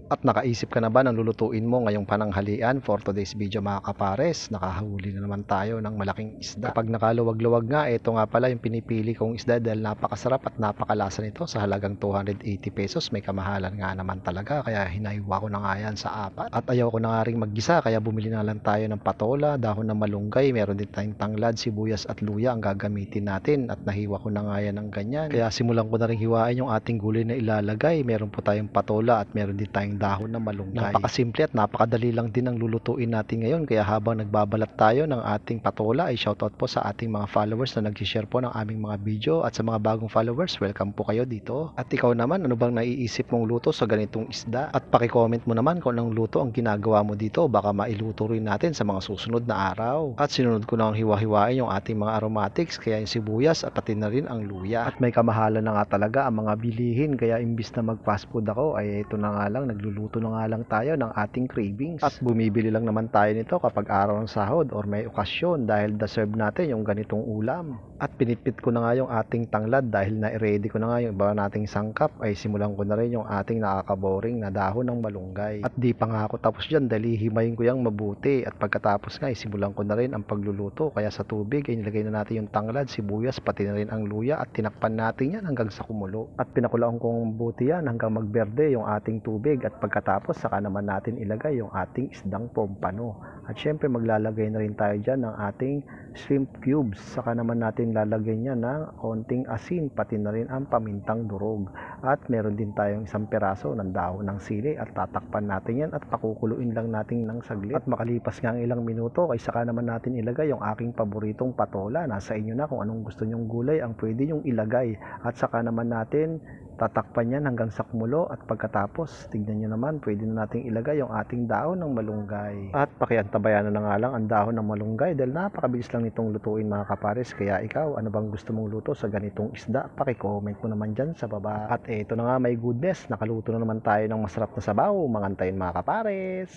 At nakaisip ka na ba ng lulutuin mo ngayong pananghalian for today's video mga kapares? Nakahuli na naman tayo ng malaking isda. Kapag nakaluwag-luwag nga, ito nga pala yung pinipili kong isda dahil napakasarap at napakalasa nito sa halagang 280 pesos. May kamahalan nga naman talaga kaya hinaywa ko na nga yan sa apat. At ayaw ko na nga rin maggisa kaya bumili na lang tayo ng patola, dahon ng malunggay, meron din tayong tanglad, sibuyas at luya ang gagamitin natin. At nahiwa ko na nga yan ng ganyan. Kaya simulan ko na rin hiwain yung ating gulay na ilalagay. Meron po tayong patola at meron din tayong dahon ng malunggay. Napakasimple at napakadali lang din ang lulutuin natin ngayon. Kaya habang nagbabalat tayo ng ating patola ay shoutout po sa ating mga followers na nag-share po ng aming mga video. At sa mga bagong followers, welcome po kayo dito. At ikaw naman, ano bang naiisip mong luto sa ganitong isda? At paki-comment mo naman kung anong luto ang ginagawa mo dito. Baka mailuto rin natin sa mga susunod na araw. At sinunod ko na ang hiwa-hiwain yung ating mga aromatics, kaya yung sibuyas at pati na rin ang luya. At may kamahalan na nga talaga ang mga bilihin, kaya imbis na mag fast food ako ay ito na nga lang, nagluluto na nga lang tayo ng ating cravings. At bumibili lang naman tayo nito kapag araw ng sahod or may okasyon dahil deserve natin yung ganitong ulam. At pinipit ko na nga yung ating tanglad dahil na-ready ko na nga yung iba nating sangkap, ay simulan ko na rin yung ating nakakaboring na dahon ng malunggay. At di pa nga ako tapos dyan dahil himayin ko yung mabuti, at pagkatapos nga simulan ko na rin ang pagluluto. Kaya sa tubig ay nilagay na natin yung tanglad, sibuyas, pati na rin ang luya at tinakpan natin yan hanggang sa kumulo. At pinakulaang kong buti yan hanggang magberde yung ating tubig, at pagkatapos saka naman natin ilagay yung ating isdang pompano. At syempre maglalagay na rin tayo dyan ng ating shrimp cubes, saka naman natin lalagyan niya ng konting asin, pati na rin ang pamintang durog. At meron din tayong isang peraso ng dahon ng sili, at tatakpan natin yan at pakukuluin lang natin ng saglit. At makalipas nga ang ilang minuto ay saka naman natin ilagay yung aking paboritong patola. Nasa inyo na kung anong gusto nyong gulay ang pwede nyong ilagay, at saka naman natin tatakpan yan hanggang sa kumulo. At pagkatapos tignan nyo naman, pwede na nating ilagay yung ating dahon ng malunggay. At pakiantabayan na nga lang ang dahon ng malunggay dahil napakabilis lang nitong lutuin mga kapares. Kaya ikaw, ano bang gusto mong luto sa ganitong isda? Paki-comment mo naman dyan sa baba. At eto na nga, may goodness, nakaluto na naman tayo ng masarap na sabaw. Mangantayin mga kapares.